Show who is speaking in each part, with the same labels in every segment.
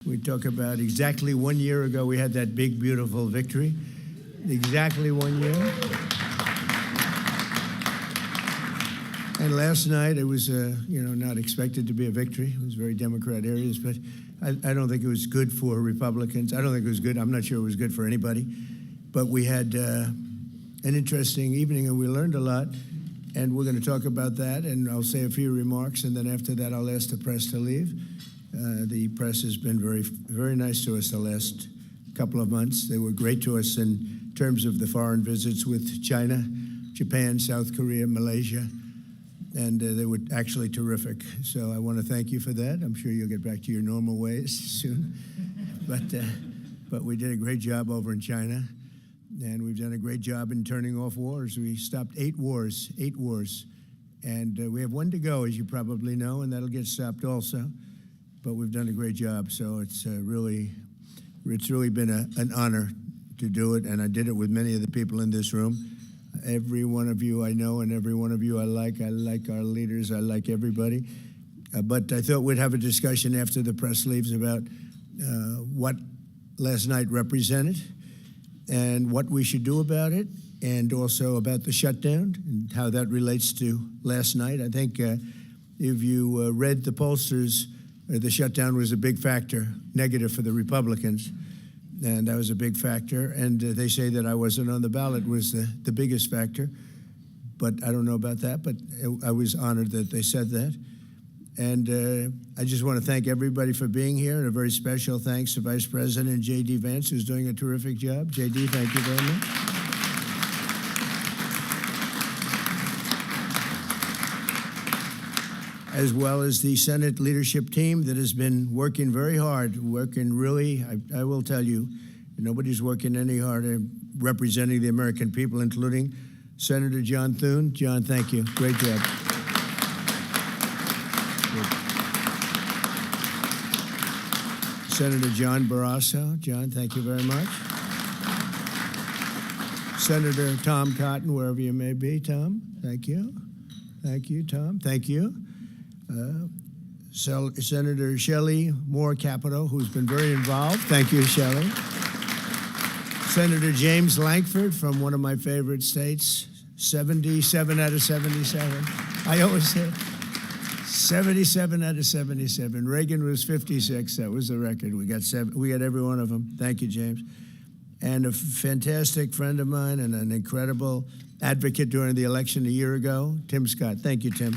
Speaker 1: We talk about exactly 1 year ago, we had that big, beautiful victory. Exactly 1 year. And last night, it was, not expected to be a victory. It was very Democrat areas, but I don't think it was good for Republicans. I don't think it was good. I'm not sure it was good for anybody. But we had an interesting evening, and we learned a lot. And we're going to talk about that, and I'll say a few remarks, and then after that, I'll ask the press to leave. The press has been very, very nice to us the last couple of months. They were great to us in terms of the foreign visits with China, Japan, South Korea, Malaysia, and they were actually terrific. So I want to thank you for that. I'm sure you'll get back to your normal ways soon. But we did a great job over in China, and we've done a great job in turning off wars. We stopped 8 wars, and we have 1 to go, as you probably know, and that'll get stopped also. But we've done a great job, so it's really been an honor to do it, and I did it with many of the people in this room. Every one of you I know, and every one of you I like our leaders, I like everybody. But I thought we'd have a discussion after the press leaves about what last night represented and what we should do about it, and also about the shutdown and how that relates to last night. I think if you read the pollsters, the shutdown was a big factor, negative for the Republicans, and that was a big factor. And they say that I wasn't on the ballot was the biggest factor, but I don't know about that, but I was honored that they said that. And I just want to thank everybody for being here, and a very special thanks to Vice President J.D. Vance, who's doing a terrific job. J.D., thank you very much. As well as the Senate leadership team that has been working very hard, I will tell you, nobody's working any harder representing the American people, including Senator John Thune. John, thank you. Great job. Senator John Barrasso. John, thank you very much. Senator Tom Cotton, wherever you may be. Tom, thank you. Thank you, Tom. Thank you. Senator Shelley Moore Capito, who's been very involved. Thank you, Shelley. Senator James Lankford from one of my favorite states, 77 out of 77. I always say 77 out of 77. Reagan was 56. That was the record. We got every one of them. Thank you, James. And a fantastic friend of mine and an incredible advocate during the election a year ago, Tim Scott. Thank you, Tim.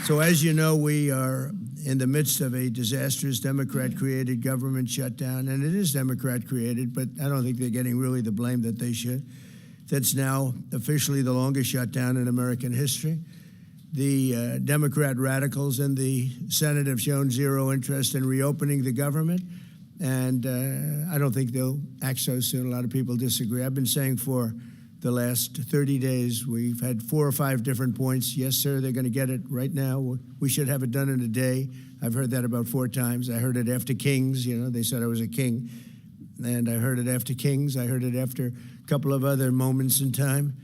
Speaker 1: So as you know, we are in the midst of a disastrous Democrat-created government shutdown, and it is Democrat-created, but I don't think they're getting really the blame that they should. That's now officially the longest shutdown in American history. The Democrat radicals in the Senate have shown zero interest in reopening the government, and I don't think they'll act so soon. A lot of people disagree. I've been saying for the last 30 days, we've had 4 or 5 different points. Yes, sir, they're going to get it right now. We should have it done in a day. I've heard that about 4 times. I heard it after Kings. They said I was a king. And I heard it after Kings. I heard it after a couple of other moments in time.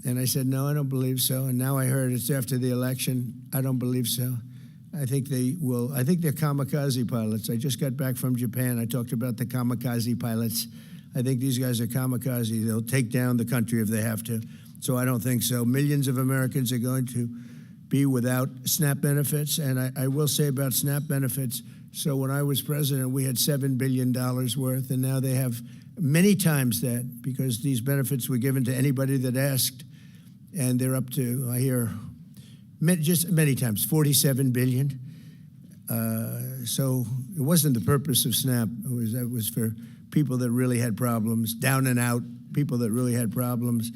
Speaker 1: And I said, no, I don't believe so. And now I heard it's after the election. I don't believe so. I think they will. I think they're kamikaze pilots. I just got back from Japan. I talked about the kamikaze pilots. I think these guys are kamikaze. They'll take down the country if they have to. So I don't think so. Millions of Americans are going to be without SNAP benefits. And I will say about SNAP benefits, so when I was president, we had $7 billion worth, and now they have many times that, because these benefits were given to anybody that asked, and they're up to, I hear, just many times, $47 billion. So it wasn't the purpose of SNAP. It was for people that really had problems, down and out, people that really had problems.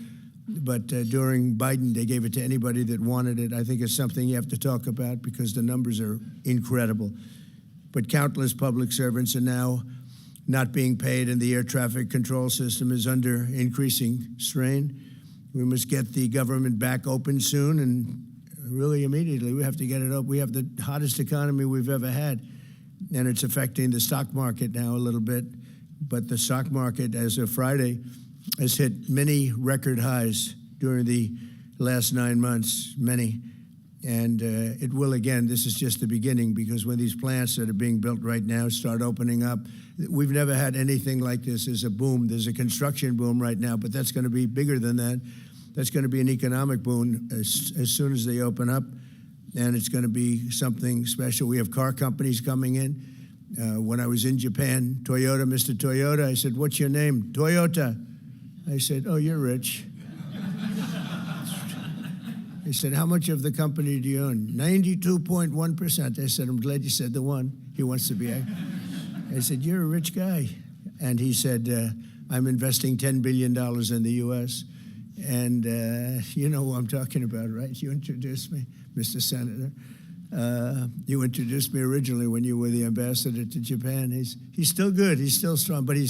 Speaker 1: But during Biden, they gave it to anybody that wanted it. I think it's something you have to talk about because the numbers are incredible. But countless public servants are now not being paid, and the air traffic control system is under increasing strain. We must get the government back open soon, and really immediately. We have to get it up. We have the hottest economy we've ever had, and it's affecting the stock market now a little bit. But the stock market, as of Friday, has hit many record highs during the last 9 months, many. And it will, again, this is just the beginning, because when these plants that are being built right now start opening up, we've never had anything like this. There's a boom. There's a construction boom right now, but that's going to be bigger than that. That's going to be an economic boom as soon as they open up, and it's going to be something special. We have car companies coming in. When I was in Japan, Toyota, Mr. Toyota, I said, "What's your name?" "Toyota." I said, "Oh, you're rich." He said, "How much of the company do you own?" 92.1%. I said, "I'm glad you said the one." He wants to be. I said, "You're a rich guy." And he said, "I'm investing $10 billion in the U.S. And you know who I'm talking about, right? You introduced me, Mr. Senator. You introduced me originally when you were the ambassador to Japan. He's still good. He's still strong. But he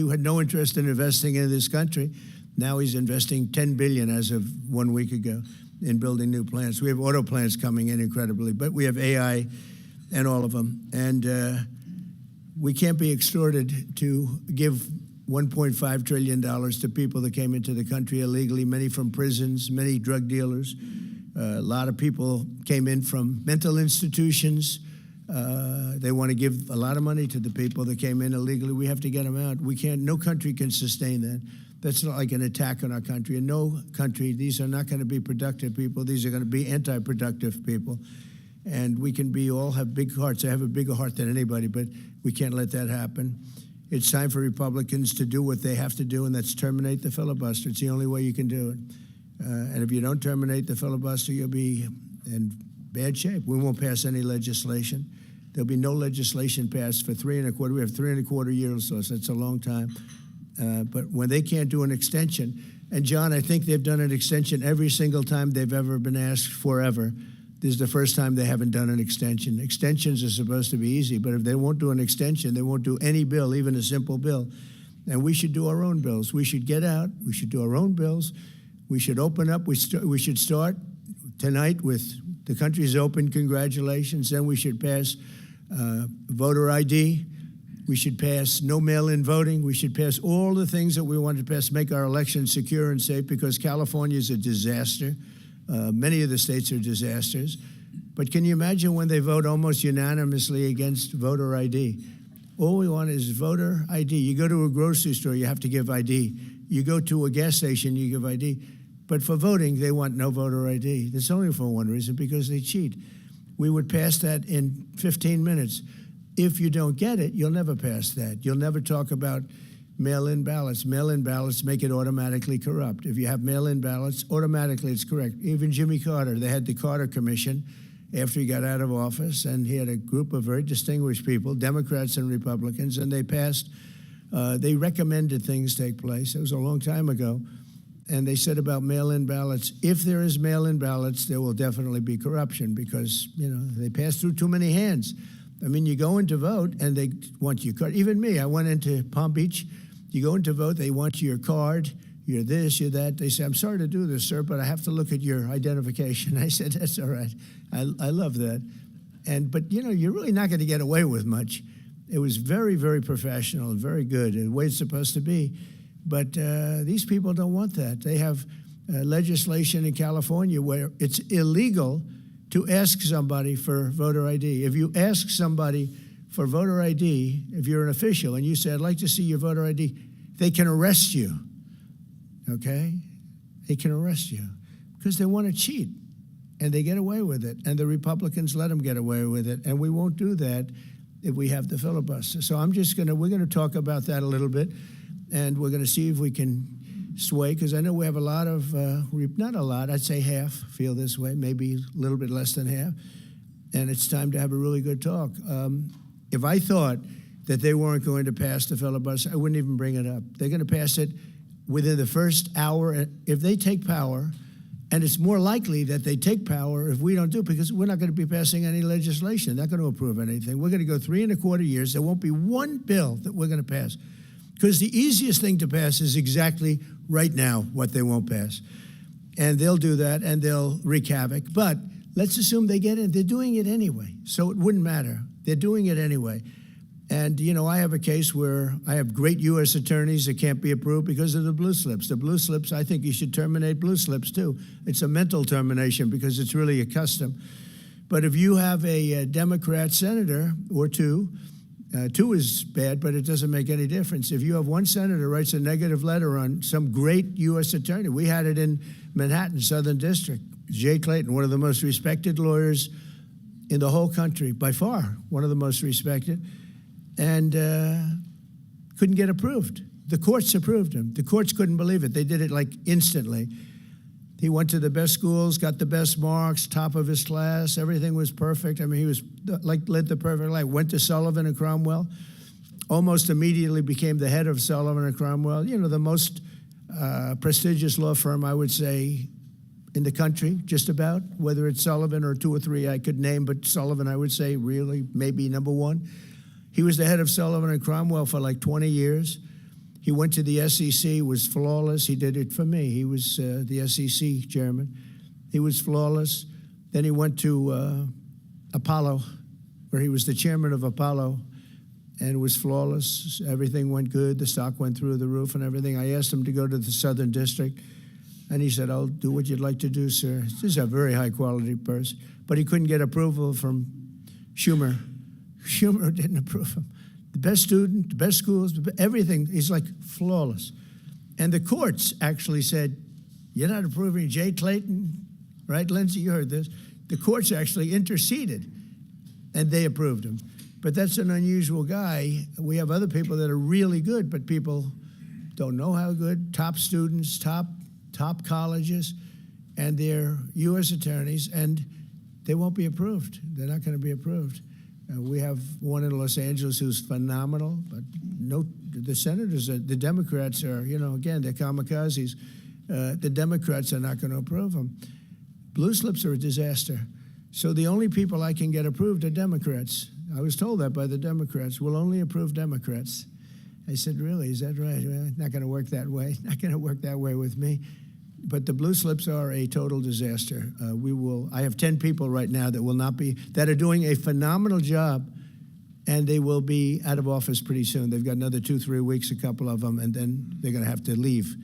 Speaker 1: had no interest in investing in this country. Now he's investing $10 billion as of 1 week ago in building new plants. We have auto plants coming in incredibly, but we have AI and all of them. And we can't be extorted to give $1.5 trillion to people that came into the country illegally, many from prisons, many drug dealers. A lot of people came in from mental institutions. They want to give a lot of money to the people that came in illegally. We have to get them out. We can't, no country can sustain that. That's not like an attack on our country. In no country, these are not going to be productive people. These are going to be anti-productive people. And we can all have big hearts. I have a bigger heart than anybody, but we can't let that happen. It's time for Republicans to do what they have to do, and that's terminate the filibuster. It's the only way you can do it. And if you don't terminate the filibuster, you'll be in bad shape. We won't pass any legislation. There'll be no legislation passed for 3.25. We have 3.25 years, so that's a long time. But when they can't do an extension, and John, I think they've done an extension every single time they've ever been asked forever. This is the first time they haven't done an extension. Extensions are supposed to be easy, but if they won't do an extension, they won't do any bill, even a simple bill. And we should do our own bills. We should get out. We should do our own bills. We should open up. We should start tonight with the country's open. Congratulations. Then we should pass voter ID. We should pass no mail-in voting. We should pass all the things that we want to pass, make our elections secure and safe, because California is a disaster. Many of the states are disasters. But can you imagine when they vote almost unanimously against voter ID? All we want is voter ID. You go to a grocery store, you have to give ID. You go to a gas station, you give ID. But for voting, they want no voter ID. That's only for one reason, because they cheat. We would pass that in 15 minutes. If you don't get it, you'll never pass that. You'll never talk about mail-in ballots. Mail-in ballots make it automatically corrupt. If you have mail-in ballots, automatically it's correct. Even Jimmy Carter, they had the Carter Commission after he got out of office, and he had a group of very distinguished people, Democrats and Republicans, and they passed, they recommended things take place. It was a long time ago. And they said about mail-in ballots, if there is mail-in ballots, there will definitely be corruption, because, they pass through too many hands. I mean, you go in to vote, and they want your card. Even me, I went into Palm Beach. You go in to vote, they want your card, you're this, you're that. They say, "I'm sorry to do this, sir, but I have to look at your identification." I said, "That's all right. I love that." But you're really not going to get away with much. It was very, very professional and very good, and the way it's supposed to be. But these people don't want that. They have legislation in California where it's illegal to ask somebody for voter ID. If you ask somebody for voter ID, if you're an official and you say, "I'd like to see your voter ID," they can arrest you, okay? They can arrest you because they want to cheat, and they get away with it, and the Republicans let them get away with it, and we won't do that if we have the filibuster. So we're going to talk about that a little bit, and we're going to see if we can sway, because I know we have a lot of, not a lot, I'd say half feel this way, maybe a little bit less than half, and it's time to have a really good talk. If I thought that they weren't going to pass the filibuster, I wouldn't even bring it up. They're going to pass it within the first hour. If they take power, and it's more likely that they take power if we don't do it, because we're not going to be passing any legislation. They're not going to approve anything. We're going to go 3.25 years. There won't be one bill that we're going to pass, because the easiest thing to pass is exactly right now what they won't pass. And they'll do that, and they'll wreak havoc. But let's assume they get in. They're doing it anyway, so it wouldn't matter. They're doing it anyway. And, I have a case where I have great U.S. attorneys that can't be approved because of the blue slips. The blue slips, I think you should terminate blue slips, too. It's a mental termination because it's really a custom. But if you have a Democrat senator or two is bad, but it doesn't make any difference. If you have one senator writes a negative letter on some great U.S. attorney, we had it in Manhattan, Southern District, Jay Clayton, one of the most respected lawyers in the whole country, by far, one of the most respected, and couldn't get approved. The courts approved him. The courts couldn't believe it. They did it like instantly. He went to the best schools, got the best marks, top of his class. Everything was perfect. I mean, he was led the perfect life. Went to Sullivan and Cromwell. Almost immediately became the head of Sullivan and Cromwell. The most prestigious law firm, I would say, in the country, just about. Whether it's Sullivan or two or three I could name, but Sullivan, I would say, really, maybe number one. He was the head of Sullivan and Cromwell for like 20 years. He went to the SEC, was flawless. He did it for me. He was the SEC chairman. He was flawless. Then he went to Apollo, where he was the chairman of Apollo, and was flawless. Everything went good. The stock went through the roof and everything. I asked him to go to the Southern District, and he said, "I'll do what you'd like to do, sir." This is a very high-quality person. But he couldn't get approval from Schumer. Schumer didn't approve him. The best student, the best schools, everything. He's like flawless. And the courts actually said, "You're not approving Jay Clayton," right, Lindsay? You heard this. The courts actually interceded, and they approved him. But that's an unusual guy. We have other people that are really good, but people don't know how good. Top students, top colleges, and they're U.S. attorneys, and they won't be approved. They're not going to be approved. We have one in Los Angeles who's phenomenal, but the senators, the Democrats are, again, they're kamikazes. The Democrats are not going to approve them. Blue slips are a disaster. So the only people I can get approved are Democrats. I was told that by the Democrats. We'll only approve Democrats. I said, really, is that right? Well, not going to work that way. Not going to work that way with me. But the blue slips are a total disaster. I have 10 people right now that are doing a phenomenal job, and they will be out of office pretty soon. They've got another 2-3 weeks, a couple of them, and then they're going to have to leave.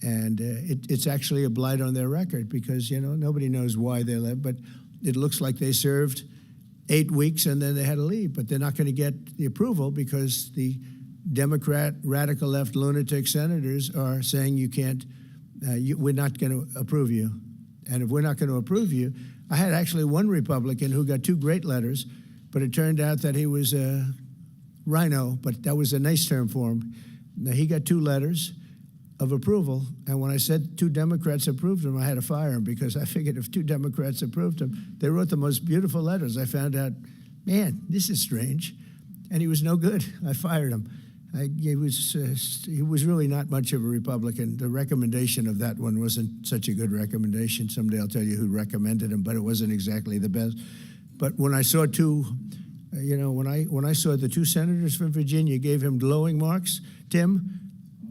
Speaker 1: And it's actually a blight on their record because, nobody knows why they left. But it looks like they served 8 weeks and then they had to leave. But they're not going to get the approval because the Democrat, radical left lunatic senators are saying you can't, we're not going to approve you. And if we're not going to approve you, I had actually one Republican who got 2 great letters, but it turned out that he was a rhino, but that was a nice term for him. Now, he got 2 letters of approval, and when I said 2 Democrats approved him, I had to fire him because I figured if 2 Democrats approved him, they wrote the most beautiful letters. I found out, man, this is strange, and he was no good. I fired him. He was really not much of a Republican. The recommendation of that one wasn't such a good recommendation. Someday I'll tell you who recommended him, but it wasn't exactly the best. But when I saw when I saw the 2 senators from Virginia gave him glowing marks, Tim,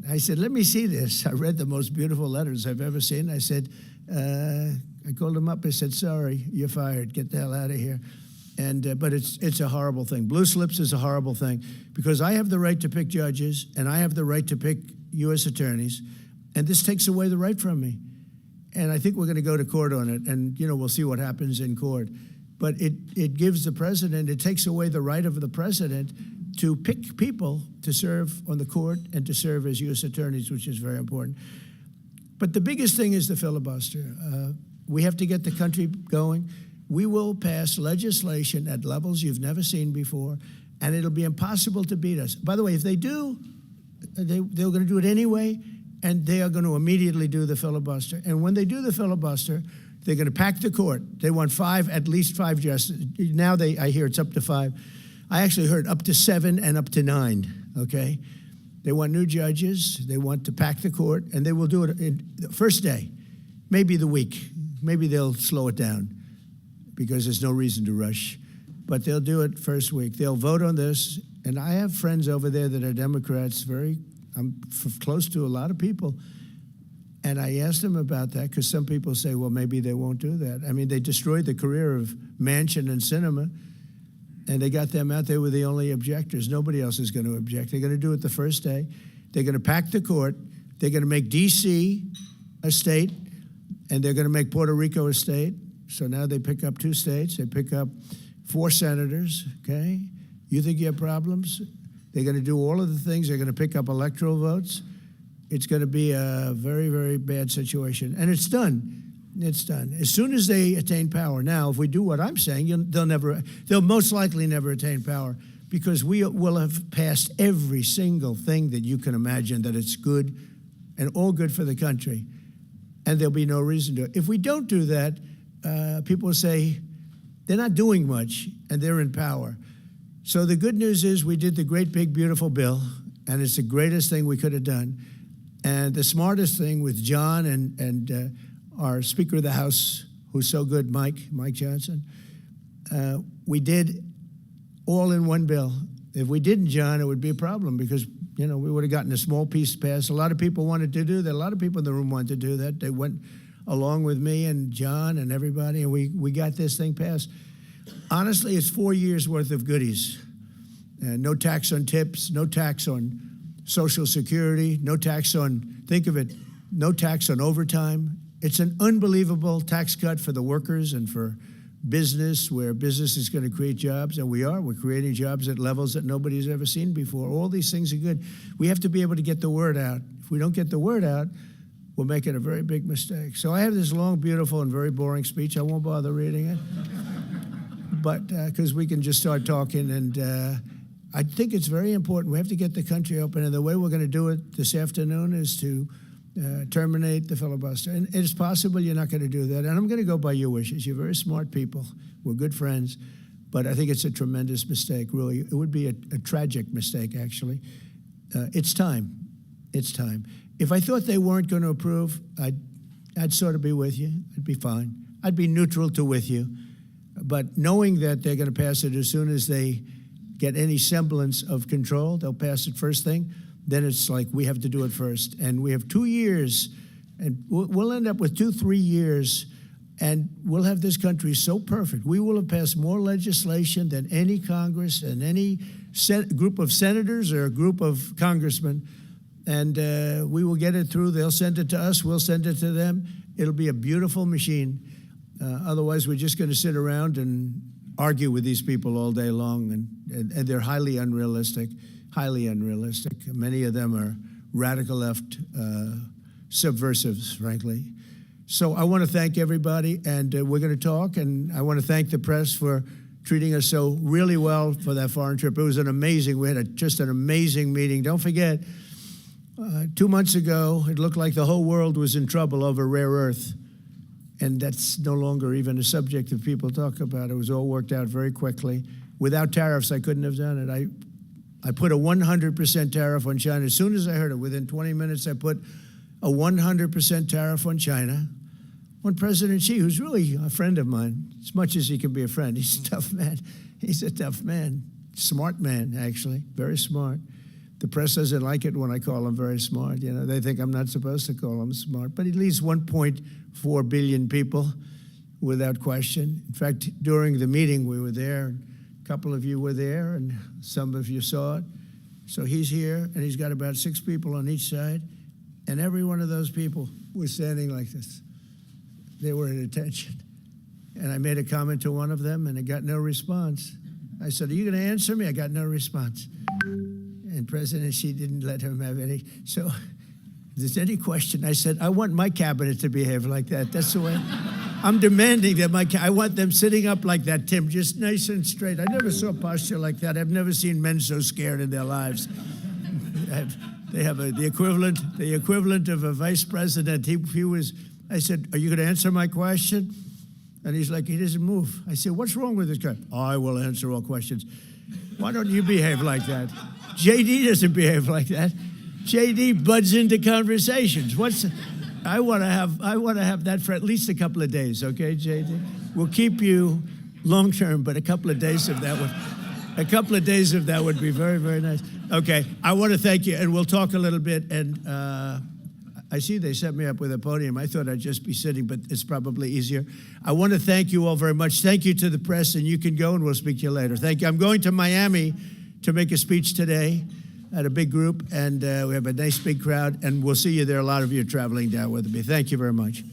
Speaker 1: I said, let me see this. I read the most beautiful letters I've ever seen. I said, I called him up. I said, sorry, you're fired. Get the hell out of here. But it's a horrible thing. Blue slips is a horrible thing because I have the right to pick judges and I have the right to pick U.S. attorneys, and this takes away the right from me. And I think we're going to go to court on it, and we'll see what happens in court. But it gives the president, it takes away the right of the president to pick people to serve on the court and to serve as U.S. attorneys, which is very important. But the biggest thing is the filibuster. We have to get the country going. We will pass legislation at levels you've never seen before, and it'll be impossible to beat us. By the way, if they do, they're going to do it anyway, and they are going to immediately do the filibuster. And when they do the filibuster, they're going to pack the court. They want at least 5 justices. Now I hear it's up to 5. I actually heard up to 7 and up to 9, okay? They want new judges. They want to pack the court, and they will do it in the first day, maybe the week. Maybe they'll slow it down because there's no reason to rush. But they'll do it first week. They'll vote on this. And I have friends over there that are Democrats, I'm close to a lot of people. And I asked them about that because some people say, well, maybe they won't do that. I mean, they destroyed the career of Manchin and Sinema. And they got them out. They were the only objectors. Nobody else is going to object. They're going to do it the first day. They're going to pack the court. They're going to make D.C. a state, and they're going to make Puerto Rico a state. So now they pick up 2 states. They pick up 4 senators, okay? You think you have problems? They're going to do all of the things. They're going to pick up electoral votes. It's going to be a very, very bad situation. And it's done. It's done. As soon as they attain power. Now, if we do what I'm saying, they'll most likely never attain power, because we will have passed every single thing that you can imagine that it's good and all good for the country. And there'll be no reason to. If we don't do that, people will say they're not doing much and they're in power. So the good news is we did the great, big, beautiful bill, and it's the greatest thing we could have done. And the smartest thing with John and our Speaker of the House, who's so good, Mike Johnson, we did all in one bill. If we didn't, John, it would be a problem, because we would have gotten a small piece passed. A lot of people wanted to do that. A lot of people in the room wanted to do that. They went along with me and John and everybody, and we got this thing passed. Honestly, it's 4 years worth of goodies. No tax on tips, no tax on Social Security, no tax on, think of it, no tax on overtime. It's an unbelievable tax cut for the workers and for business, where business is going to create jobs, and we're creating jobs at levels that nobody's ever seen before. All these things are good. We have to be able to get the word out. If we don't get the word out, we're making a very big mistake. So I have this long, beautiful, and very boring speech. I won't bother reading it, but because we can just start talking. And I think it's very important. We have to get the country open, and the way we're going to do it this afternoon is to terminate the filibuster. And it's possible you're not going to do that. And I'm going to go by your wishes. You're very smart people. We're good friends. But I think it's a tremendous mistake, really. It would be a tragic mistake, actually. It's time. It's time. If I thought they weren't going to approve, I'd sort of be with you. I'd be fine. I'd be neutral to with you. But knowing that they're going to pass it as soon as they get any semblance of control, they'll pass it first thing. Then it's like we have to do it first. And we have 2 years, and we'll end up with 2-3 years, and we'll have this country so perfect. We will have passed more legislation than any Congress and any group of senators or a group of congressmen. And we will get it through. They'll send it to us. We'll send it to them. It'll be a beautiful machine. Otherwise, we're just going to sit around and argue with these people all day long, and they're highly unrealistic. Highly unrealistic. Many of them are radical left subversives, frankly. So I want to thank everybody, and we're going to talk, and I want to thank the press for treating us so really well for that foreign trip. It was we had just an amazing meeting. Don't forget, 2 months ago, it looked like the whole world was in trouble over rare earth, and that's no longer even a subject that people talk about. It was all worked out very quickly. Without tariffs, I couldn't have done it. I put a 100% tariff on China. As soon as I heard it, within 20 minutes, I put a 100% tariff on China, on President Xi, who's really a friend of mine, as much as he can be a friend. He's a tough man. He's a tough man. Smart man, actually, very smart. The press doesn't like it when I call him very smart. They think I'm not supposed to call him smart. But he leads 1.4 billion people without question. In fact, during the meeting, we were there. A couple of you were there, and some of you saw it. So he's here, and he's got about 6 people on each side, and every one of those people was standing like this. They were at attention. And I made a comment to one of them, and I got no response. I said, "Are you going to answer me?" I got no response. And President Xi didn't let him have any. So if there's any question, I said, I want my cabinet to behave like that. That's the way. I'm demanding that I want them sitting up like that, Tim, just nice and straight. I never saw posture like that. I've never seen men so scared in their lives. They have the equivalent of a vice president. He was. I said, "Are you going to answer my question?" And he's like, he doesn't move. I said, "What's wrong with this guy?" "I will answer all questions." Why don't you behave like that? JD doesn't behave like that. JD buds into conversations. I want to have that for at least a couple of days, okay, JD? We'll keep you long term, but a couple of days of that would be very, very nice. Okay, I want to thank you, and we'll talk a little bit. And I see they set me up with a podium. I thought I'd just be sitting, but it's probably easier. I want to thank you all very much. Thank you to the press, and you can go, and we'll speak to you later. Thank you. I'm going to Miami to make a speech today at a big group, and we have a nice big crowd, and we'll see you there. A lot of you are traveling down with me. Thank you very much.